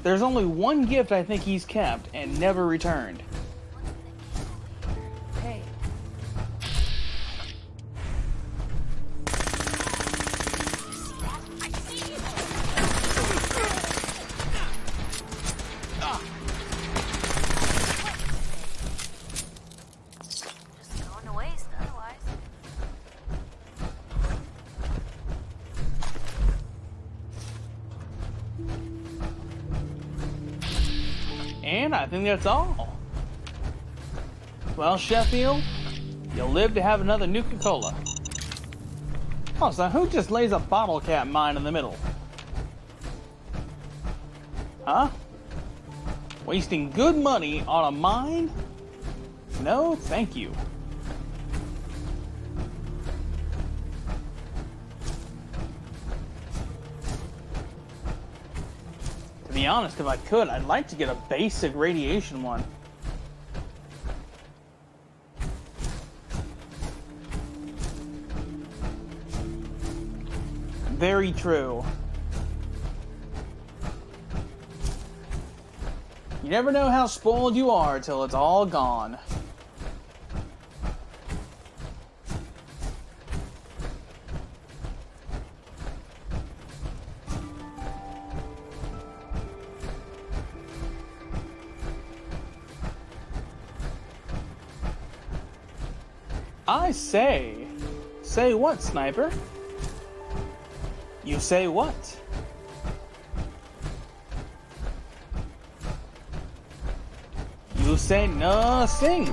There's only one gift I think he's kept and never returned. Hey. Just going to waste otherwise. And I think that's all. Well, Sheffield, you'll live to have another Nuka-Cola. Oh, so who just lays a bottle cap mine in the middle? Huh? Wasting good money on a mine? No, thank you. To be honest, if I could, I'd like to get a basic radiation one. Very true. You never know how spoiled you are till it's all gone. I say. Say what, Sniper? You say what? You say nothing.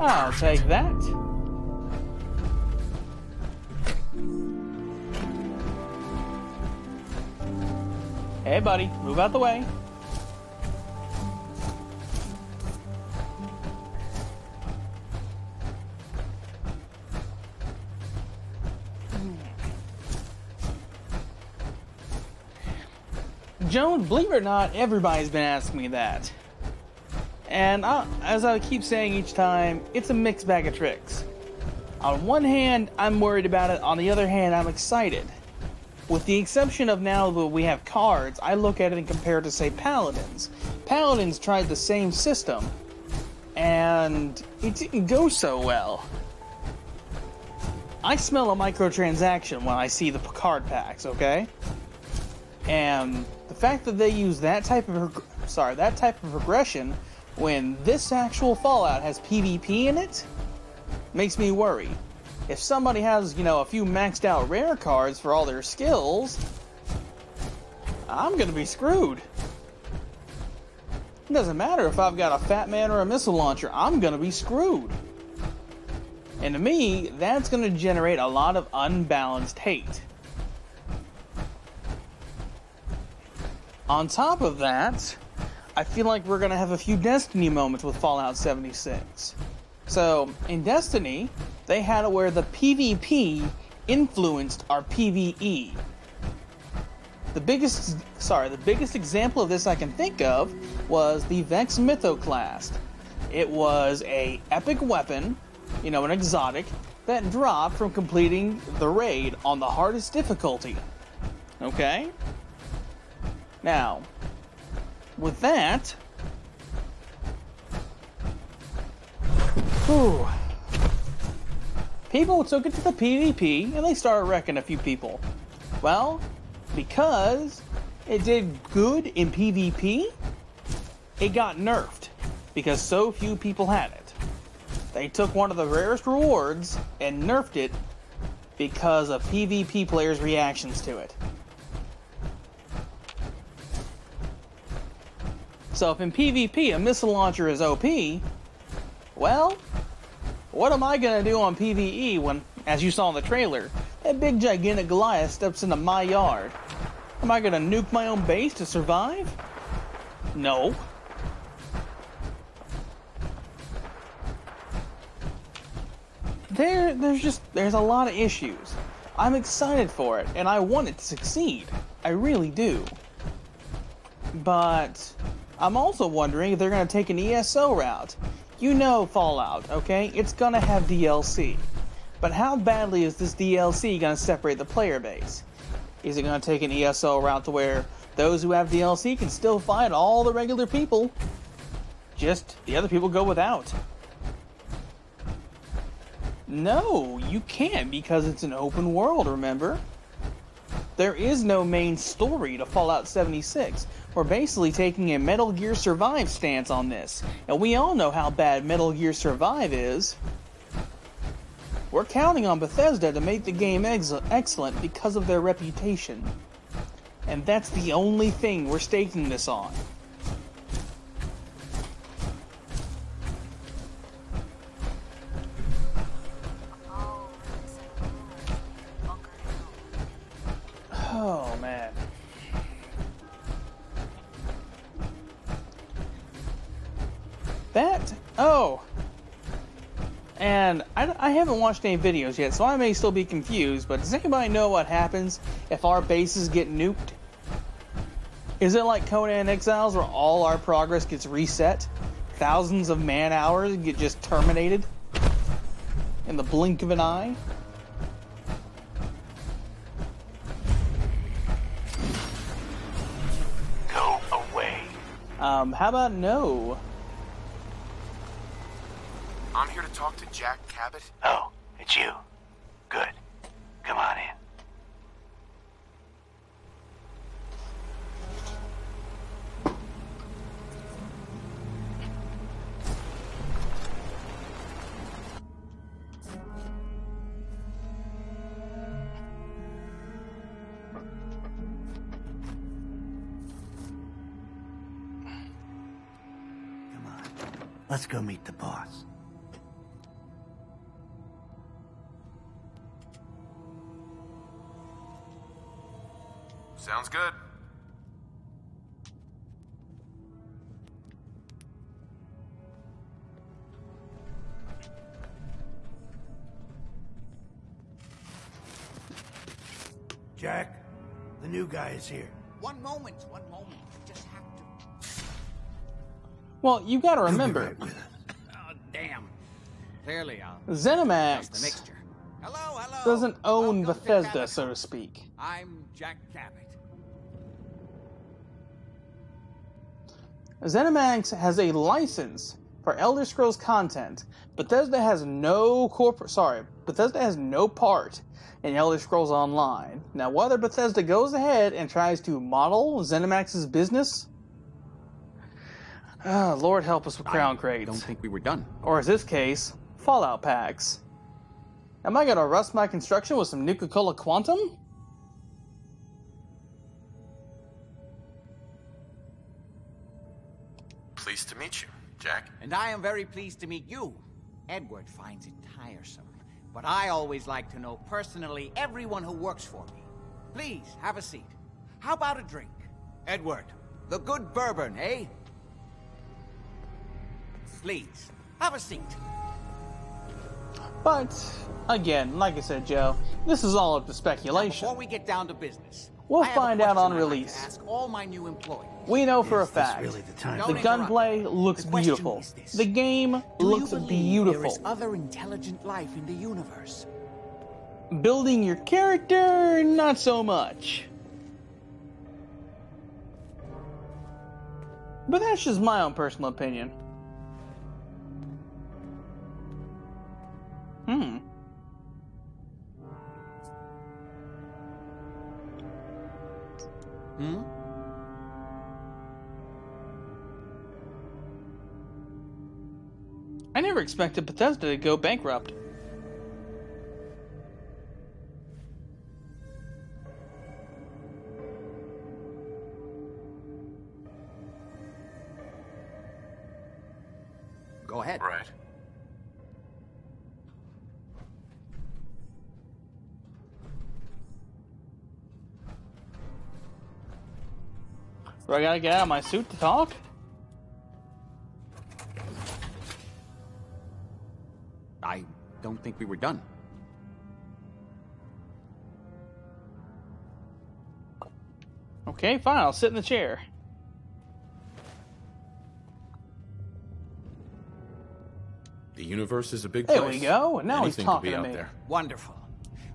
I'll take that. Hey, buddy, move out the way. Joan, believe it or not, everybody's been asking me that. And as I keep saying each time, it's a mixed bag of tricks. On one hand, I'm worried about it. On the other hand, I'm excited. With the exception of now that we have cards, I look at it and compare it to, say, Paladins. Paladins tried the same system, and it didn't go so well. I smell a microtransaction when I see the card packs, okay? And the fact that they use that type of progression when this actual Fallout has PvP in it makes me worry. If somebody has, a few maxed out rare cards for all their skills, I'm gonna be screwed. It doesn't matter if I've got a Fat Man or a missile launcher, I'm gonna be screwed. And to me, that's gonna generate a lot of unbalanced hate. On top of that, I feel like we're going to have a few Destiny moments with Fallout 76. So, in Destiny, they had it where the PvP influenced our PvE. The biggest example of this I can think of was the Vex Mythoclast. It was a epic weapon, an exotic, that dropped from completing the raid on the hardest difficulty. Okay? Now, with that, people took it to the PvP and they started wrecking a few people. Well, because it did good in PvP, it got nerfed because so few people had it. They took one of the rarest rewards and nerfed it because of PvP players' reactions to it. So if in PvP a missile launcher is OP, well, what am I gonna do on PvE when, as you saw in the trailer, that big gigantic Goliath steps into my yard? Am I gonna nuke my own base to survive? No. There's a lot of issues. I'm excited for it, and I want it to succeed. I really do. But I'm also wondering if they're going to take an ESO route. You know Fallout, okay? It's going to have DLC. But how badly is this DLC going to separate the player base? Is it going to take an ESO route to where those who have DLC can still fight all the regular people? Just the other people go without. No, you can't because it's an open world, remember? There is no main story to Fallout 76. We're basically taking a Metal Gear Survive stance on this, and we all know how bad Metal Gear Survive is. We're counting on Bethesda to make the game excellent because of their reputation. And that's the only thing we're staking this on. Oh, man. And I haven't watched any videos yet, so I may still be confused, but does anybody know what happens if our bases get nuked? Is it like Conan Exiles where all our progress gets reset? Thousands of man-hours get just terminated? In the blink of an eye? Go away. How about no? I'm here to talk to Jack Cabot. Oh, it's you. Good. Come on in. Come on. Let's go meet the boss. Sounds good. Jack, the new guy is here. One moment. I just have to. Well, you gotta remember, Oh, damn. Clearly, the ZeniMax mixture. Hello. doesn't own Welcome to Bethesda, Cabot. so to speak. I'm Jack Cabot. ZeniMax has a license for Elder Scrolls content. Bethesda has no part in Elder Scrolls Online. Now, whether Bethesda goes ahead and tries to model ZeniMax's business, Lord help us with crown crates. Don't think we were done. Or in this case, Fallout packs. Am I gonna rust my construction with some Nuka-Cola Quantum? Pleased to meet you, Jack. And I am very pleased to meet you. Edward finds it tiresome, but I always like to know personally everyone who works for me. Please, have a seat. How about a drink? Edward, the good bourbon, eh? Please, have a seat. But, again, like I said, Joe, this is all up to speculation. Before we get down to business, We'll I have a find out on question I'd like release. to ask all my new employees. We know for a Is this fact, really the time? the Don't interrupt. gunplay looks The question beautiful. is this. The game Do you looks believe beautiful. there is other intelligent life in the universe? Building your character, not so much. But that's just my own personal opinion. I never expected Bethesda to go bankrupt. Go ahead. Right. Do I gotta get out of my suit to talk? I don't think we were done. Okay, fine, I'll sit in the chair. The universe is a big place. There we go, and now Anything he's talking could to be me. out there. Wonderful.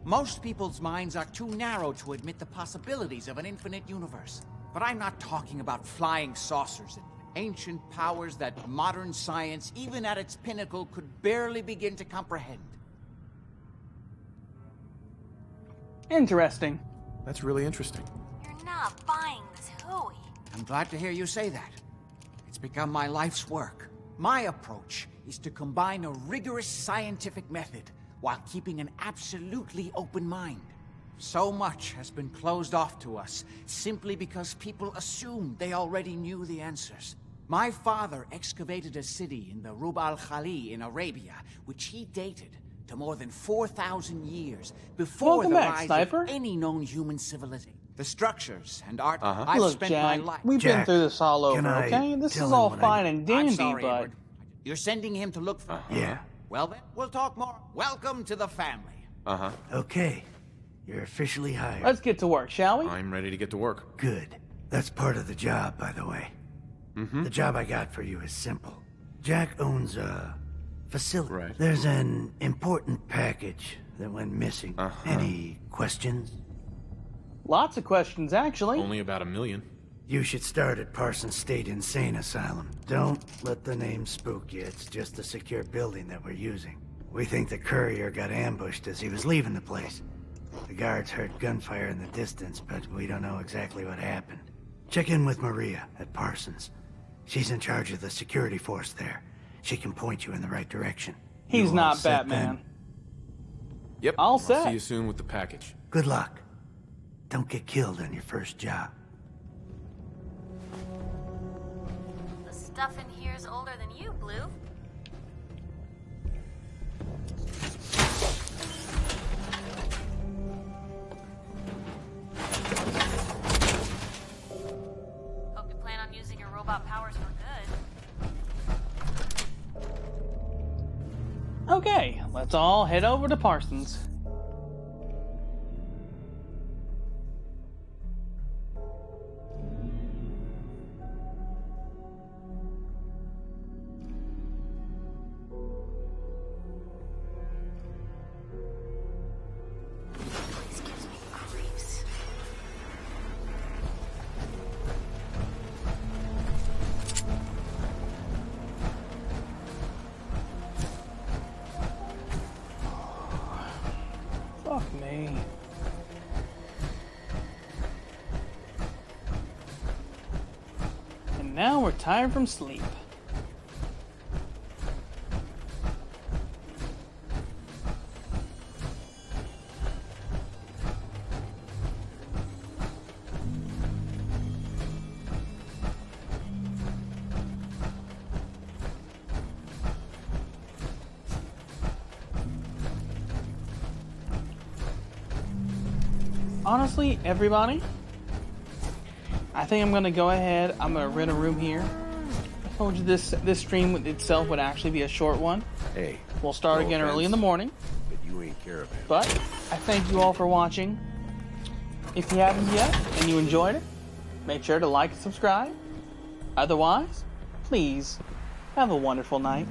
Most people's minds are too narrow to admit the possibilities of an infinite universe. But I'm not talking about flying saucers and ancient powers that modern science, even at its pinnacle, could barely begin to comprehend. Interesting. That's really interesting. You're not buying this hooey. I'm glad to hear you say that. It's become my life's work. My approach is to combine a rigorous scientific method while keeping an absolutely open mind. So much has been closed off to us simply because people assumed they already knew the answers. My father excavated a city in the Rub al-Khali in Arabia, which he dated to more than 4,000 years before Welcome the back, rise Sniper. of any known human civilization. The structures and art Uh-huh. Look, spent Jack, my life. we've been Jack, through this all over, can I okay? This tell is him all what fine I- and I'm dandy, sorry, but... Edward. You're sending him to look for... Yeah. Well then, we'll talk more. Welcome to the family. Uh-huh. Okay. You're officially hired. Let's get to work, shall we? I'm ready to get to work. Good. That's part of the job, by the way. Mm-hmm. The job I got for you is simple. Jack owns a facility. Right. There's an important package that went missing. Uh-huh. Any questions? Lots of questions, actually. Only about 1 million. You should start at Parsons State Insane Asylum. Don't let the name spook you. It's just a secure building that we're using. We think the courier got ambushed as he was leaving the place. The guards heard gunfire in the distance, but we don't know exactly what happened. Check in with Maria at Parsons. She's in charge of the security force there. She can point you in the right direction. He's You all not set Batman. then? Yep. All I'll set. see you soon with the package. Good luck. Don't get killed on your first job. The stuff in here's older than you, Blue. Hope you plan on using your robot powers for good. Okay, let's all head over to Parsons. This gives me creeps. Fuck me. And now we're tired from sleep. Honestly, everybody, I think I'm gonna go ahead. I'm gonna rent a room here. I told you this stream itself would actually be a short one. Hey, We'll start no again early in the offense, morning. but you ain't caravan. But I thank you all for watching. If you haven't yet and you enjoyed it, make sure to like and subscribe. Otherwise, please have a wonderful night.